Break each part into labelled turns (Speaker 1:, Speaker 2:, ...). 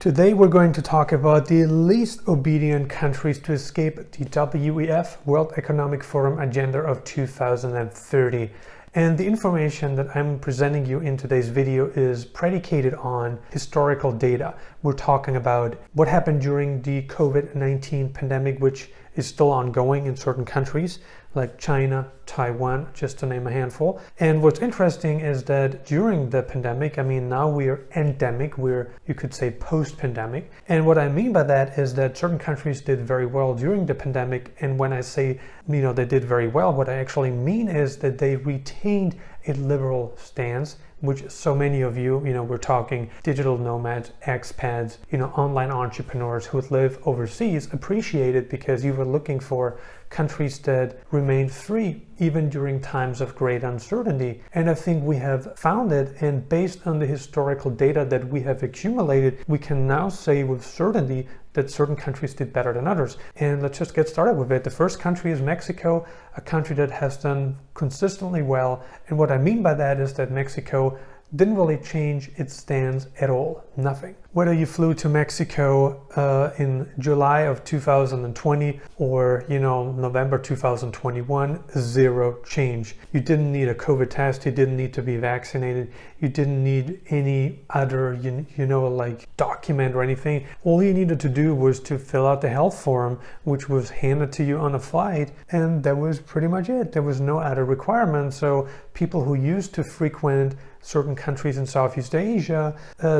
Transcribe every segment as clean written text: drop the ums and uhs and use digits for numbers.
Speaker 1: Today we're going to talk about the least obedient countries to escape the WEF, World Economic Forum Agenda of 2030. And the information that I'm presenting you in today's video is predicated on historical data. We're talking about what happened during the COVID-19 pandemic, which is still ongoing in certain countries like China, Taiwan, just to name a handful. And what's interesting is that during the pandemic, now we're endemic, you could say post-pandemic. And what I mean by that is that certain countries did very well during the pandemic. And when I say, they did very well, what I actually mean is that they retained a liberal stance, which so many of you, we're talking digital nomads, expats, online entrepreneurs who live overseas appreciated, because you were looking for countries that remained free even during times of great uncertainty. And I think we have found it, and based on the historical data that we have accumulated, we can now say with certainty that certain countries did better than others. And let's just get started with it. The first country is Mexico, a country that has done consistently well. And what I mean by that is that Mexico didn't really change its stance at all, nothing. Whether you flew to Mexico in July of 2020 or, November 2021, zero change. You didn't need a COVID test, you didn't need to be vaccinated, you didn't need any other, document or anything. All you needed to do was to fill out the health form, which was handed to you on a flight, and that was pretty much it. There was no other requirement. So people who used to frequent certain countries in Southeast Asia,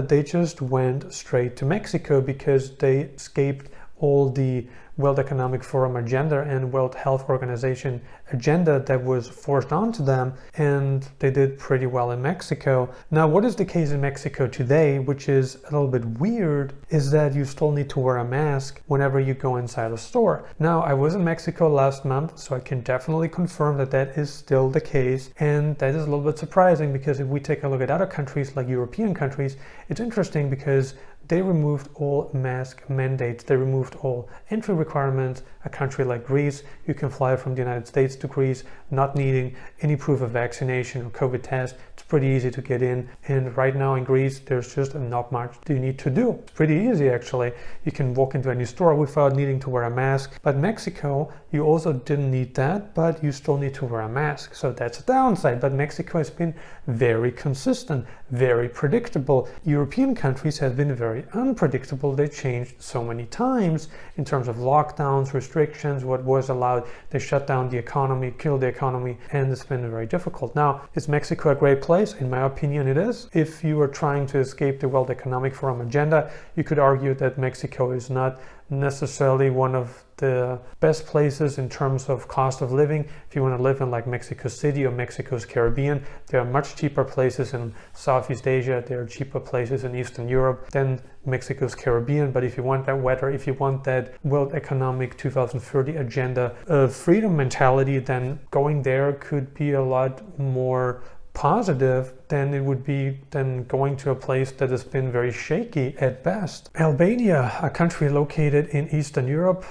Speaker 1: they just went straight to Mexico because they escaped all the World Economic Forum agenda and World Health Organization agenda that was forced onto them, and they did pretty well in Mexico. Now, what is the case in Mexico today, which is a little bit weird, is that you still need to wear a mask whenever you go inside a store. Now, I was in Mexico last month, so I can definitely confirm that that is still the case, and that is a little bit surprising, because if we take a look at other countries like European countries, it's interesting because they removed all mask mandates. They removed all entry requirements. A country like Greece, you can fly from the United States to Greece not needing any proof of vaccination or COVID test. It's pretty easy to get in. And right now in Greece, there's just not much you need to do. It's pretty easy, actually. You can walk into any store without needing to wear a mask. But Mexico, you also didn't need that, but you still need to wear a mask. So that's a downside. But Mexico has been very consistent, very predictable. European countries have been very unpredictable. They changed so many times in terms of lockdowns, restrictions, what was allowed. They shut down the economy, killed the economy, and it's been very difficult. Now, is Mexico a great place? In my opinion, it is. If you are trying to escape the World Economic Forum agenda, you could argue that Mexico is not necessarily one of the best places in terms of cost of living. If you want to live in like Mexico City or Mexico's Caribbean, there are much cheaper places in Southeast Asia. There are cheaper places in Eastern Europe than Mexico's Caribbean. But if you want that weather, if you want that World Economic 2030 agenda freedom mentality, then going there could be a lot more positive than it would be than going to a place that has been very shaky at best. Albania, a country located in Eastern Europe,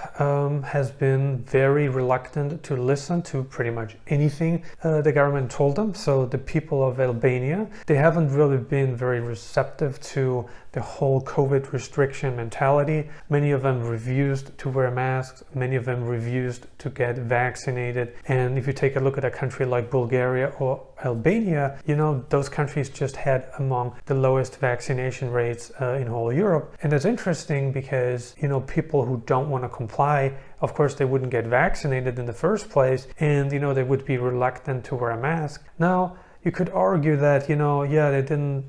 Speaker 1: has been very reluctant to listen to pretty much anything the government told them. So the people of Albania, they haven't really been very receptive to the whole COVID restriction mentality. Many of them refused to wear masks. Many of them refused to get vaccinated. And if you take a look at a country like Bulgaria or Albania, those countries just had among the lowest vaccination rates in whole Europe. And it's interesting because, people who don't want to comply, of course, they wouldn't get vaccinated in the first place, and, they would be reluctant to wear a mask. Now, you could argue that, they didn't,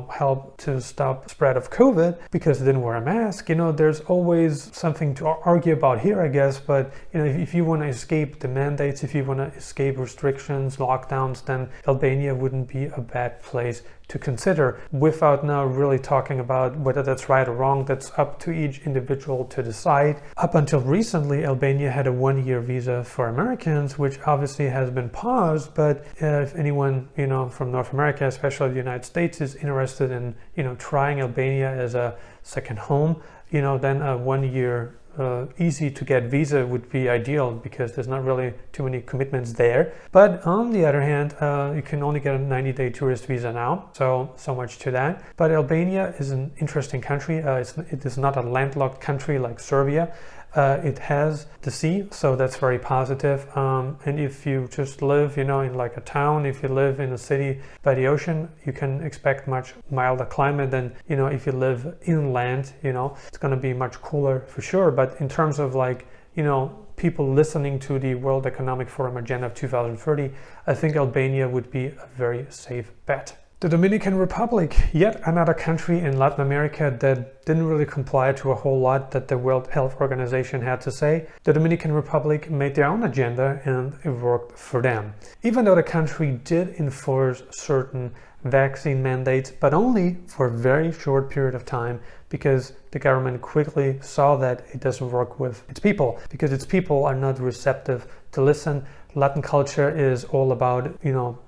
Speaker 1: help to stop spread of COVID because they didn't wear a mask. There's always something to argue about here, I guess. But, if you want to escape the mandates, if you want to escape restrictions, lockdowns, then Albania wouldn't be a bad place to consider, without now really talking about whether that's right or wrong. That's up to each individual to decide. Up until recently, Albania had a 1-year visa for Americans, which obviously has been paused. But if anyone, from North America, especially the United States, is interested in, trying Albania as a second home, then a 1-year easy to get visa would be ideal because there's not really too many commitments there. But on the other hand, you can only get a 90-day tourist visa now, so much to that. But Albania is an interesting country. It is not a landlocked country like Serbia. It has the sea, so that's very positive. And if you just live, in like a town, if you live in a city by the ocean, you can expect much milder climate than, if you live inland, it's going to be much cooler for sure. But in terms of like, people listening to the World Economic Forum Agenda of 2030, I think Albania would be a very safe bet. The Dominican Republic, yet another country in Latin America that didn't really comply to a whole lot that the World Health Organization had to say. The Dominican Republic made their own agenda and it worked for them. Even though the country did enforce certain vaccine mandates, but only for a very short period of time, because the government quickly saw that it doesn't work with its people, because its people are not receptive to listen. Latin culture is all about,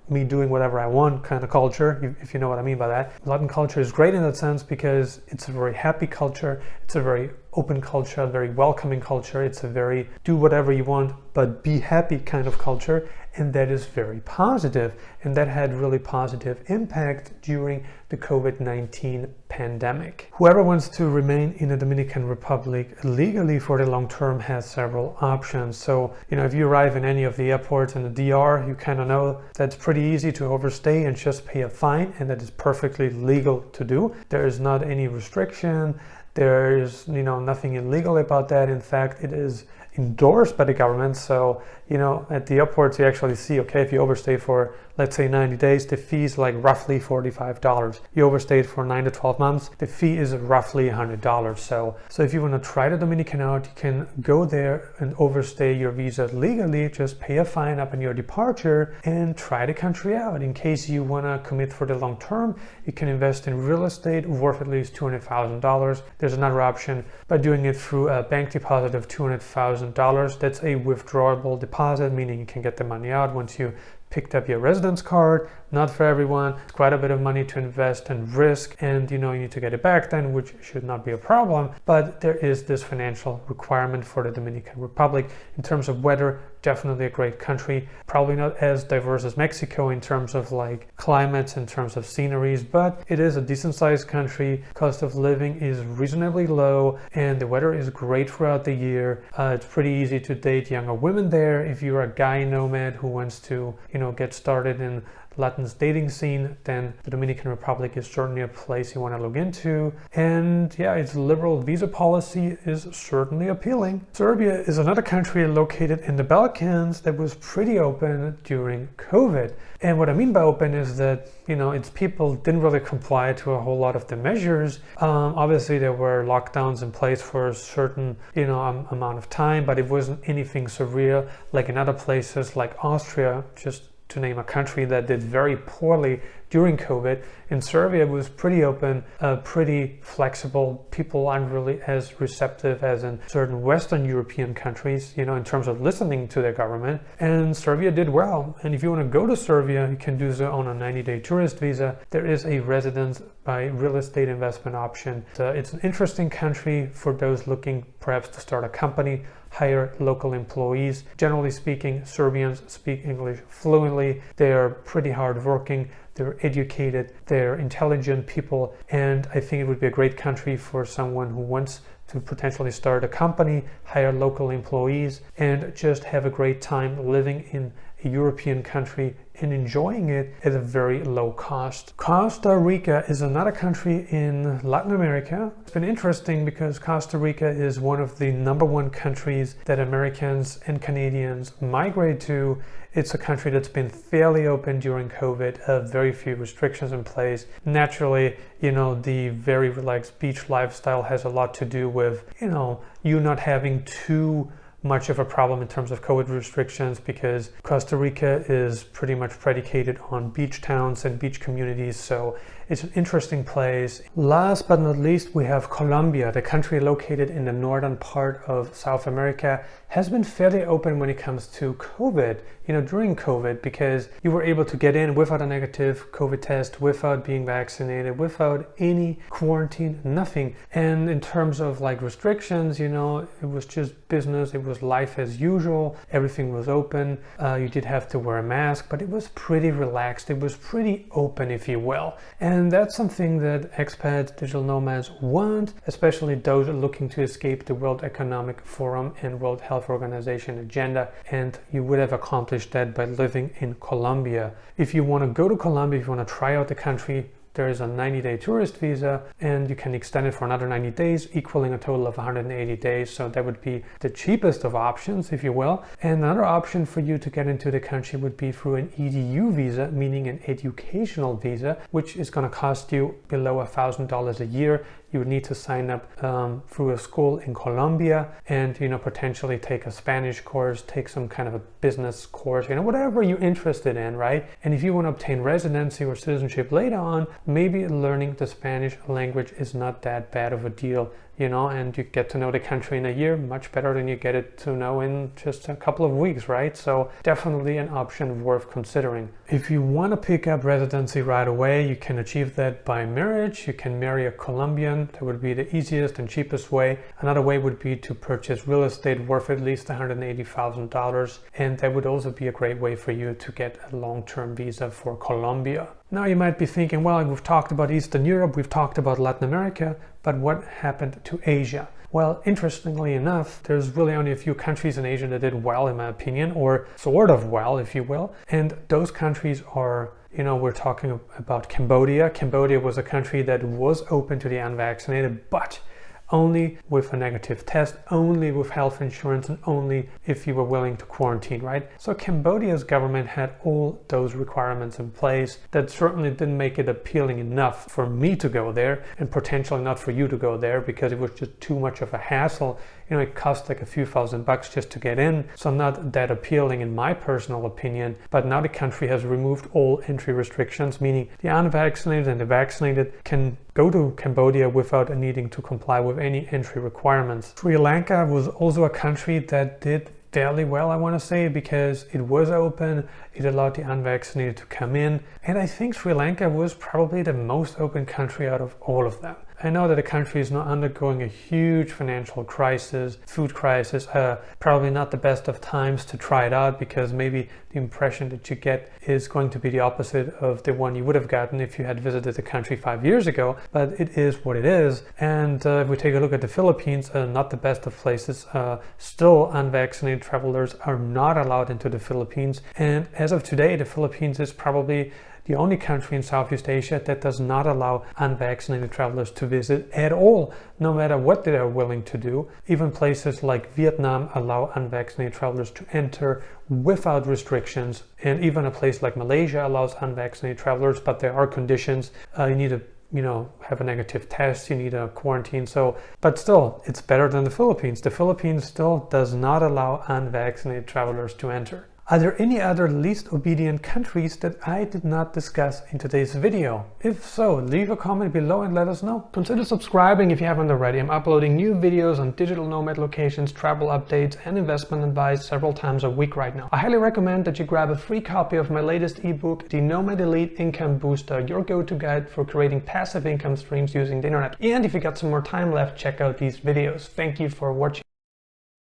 Speaker 1: me doing whatever I want kind of culture, if you know what I mean by that. Latin culture is great in that sense because it's a very happy culture, it's a very open culture, a very welcoming culture, it's a very do whatever you want but be happy kind of culture, and that is very positive, and that had really positive impact during the COVID-19 pandemic. Whoever wants to remain in the Dominican Republic legally for the long term has several options. So, if you arrive in any of the airports in the DR, you kind of know that's pretty easy to overstay and just pay a fine, and that is perfectly legal to do. There is not any restriction. There is, nothing illegal about that. In fact, it is endorsed by the government. So, at the airports, you actually see, okay, if you overstay for, let's say 90 days, the fee is like roughly $45. You overstayed for 9 to 12 months, the fee is roughly $100. So if you want to try the Dominican out, you can go there and overstay your visa legally, just pay a fine upon your departure and try the country out. In case you want to commit for the long term, you can invest in real estate worth at least $200,000. There's another option by doing it through a bank deposit of $200,000. That's a withdrawable deposit, meaning you can get the money out once you picked up your residence card. Not for everyone. It's quite a bit of money to invest and risk, and you need to get it back then, which should not be a problem. But there is this financial requirement for the Dominican Republic. In terms of weather, definitely a great country. Probably not as diverse as Mexico in terms of like climates, in terms of sceneries, but it is a decent sized country. Cost of living is reasonably low and the weather is great throughout the year. It's pretty easy to date younger women there. If you're a guy nomad who wants to, get started in Latin's dating scene, then the Dominican Republic is certainly a place you want to look into. And yeah, its liberal visa policy is certainly appealing. Serbia is another country located in the Balkans that was pretty open during COVID. And what I mean by open is that, its people didn't really comply to a whole lot of the measures. Obviously, there were lockdowns in place for a certain, amount of time, but it wasn't anything surreal like in other places like Austria, just to name a country that did very poorly during COVID. In Serbia, it was pretty open, pretty flexible. People aren't really as receptive as in certain Western European countries, in terms of listening to their government. And Serbia did well. And if you want to go to Serbia, you can do so on a 90-day tourist visa. There is a residence by real estate investment option. It's an interesting country for those looking perhaps to start a company, hire local employees. Generally speaking, Serbians speak English fluently. They are pretty hardworking. They're educated. They're intelligent people. And I think it would be a great country for someone who wants to potentially start a company, hire local employees, and just have a great time living in a European country and enjoying it at a very low cost. Costa Rica is another country in Latin America. It's been interesting because Costa Rica is one of the #1 countries that Americans and Canadians migrate to. It's a country that's been fairly open during COVID, very few restrictions in place. Naturally, the very relaxed beach lifestyle has a lot to do with, you not having too much of a problem in terms of COVID restrictions, because Costa Rica is pretty much predicated on beach towns and beach communities, so it's an interesting place. Last but not least, we have Colombia, the country located in the northern part of South America, has been fairly open when it comes to COVID, during COVID, because you were able to get in without a negative COVID test, without being vaccinated, without any quarantine, nothing. And in terms of like restrictions, it was just business, it was life as usual, everything was open. You did have to wear a mask, but it was pretty relaxed, it was pretty open, if you will. And that's something that expats, digital nomads want, especially those looking to escape the World Economic Forum and World Health Organization agenda. And you would have accomplished that by living in Colombia. If you want to go to Colombia, if you want to try out the country, there is a 90-day tourist visa, and you can extend it for another 90 days, equaling a total of 180 days. So that would be the cheapest of options, if you will. And another option for you to get into the country would be through an EDU visa, meaning an educational visa, which is going to cost you below $1,000 a year. You would need to sign up through a school in Colombia and, potentially take a Spanish course, take some kind of a business course, whatever you're interested in, right? And if you want to obtain residency or citizenship later on, maybe learning the Spanish language is not that bad of a deal, and you get to know the country in a year much better than you get it to know in just a couple of weeks, right? So definitely an option worth considering. If you want to pick up residency right away, you can achieve that by marriage. You can marry a Colombian. That would be the easiest and cheapest way. Another way would be to purchase real estate worth at least $180,000, and that would also be a great way for you to get a long-term visa for Colombia. Now you might be thinking, well, we've talked about Eastern Europe, we've talked about Latin America, but what happened to Asia? Well, interestingly enough, there's really only a few countries in Asia that did well, in my opinion, or sort of well, if you will. And those countries are, we're talking about Cambodia. Cambodia was a country that was open to the unvaccinated, but only with a negative test, only with health insurance, and only if you were willing to quarantine, right? So Cambodia's government had all those requirements in place that certainly didn't make it appealing enough for me to go there, and potentially not for you to go there, because it was just too much of a hassle. It cost like a few $1,000s just to get in, so not that appealing in my personal opinion. But now the country has removed all entry restrictions, meaning the unvaccinated and the vaccinated can go to Cambodia without needing to comply with any entry requirements. Sri Lanka was also a country that did fairly well, I want to say, because it was open, it allowed the unvaccinated to come in, and I think Sri Lanka was probably the most open country out of all of them. I know that the country is not undergoing a huge financial crisis, food crisis, probably not the best of times to try it out, because maybe the impression that you get is going to be the opposite of the one you would have gotten if you had visited the country 5 years ago, but it is what it is. And if we take a look at the Philippines, not the best of places, still unvaccinated travelers are not allowed into the Philippines. And as of today, the Philippines is probably the only country in Southeast Asia that does not allow unvaccinated travelers to visit at all, no matter what they are willing to do. Even places like Vietnam allow unvaccinated travelers to enter without restrictions, and even a place like Malaysia allows unvaccinated travelers, but there are conditions. You need to have a negative test, you need a quarantine. But still, it's better than the Philippines. The Philippines still does not allow unvaccinated travelers to enter. Are there any other least obedient countries that I did not discuss in today's video? If so, leave a comment below and let us know. Consider subscribing if you haven't already. I'm uploading new videos on digital nomad locations, travel updates, and investment advice several times a week right now. I highly recommend that you grab a free copy of my latest ebook, The Nomad Elite Income Booster, your go-to guide for creating passive income streams using the internet. And if you got some more time left, check out these videos. Thank you for watching.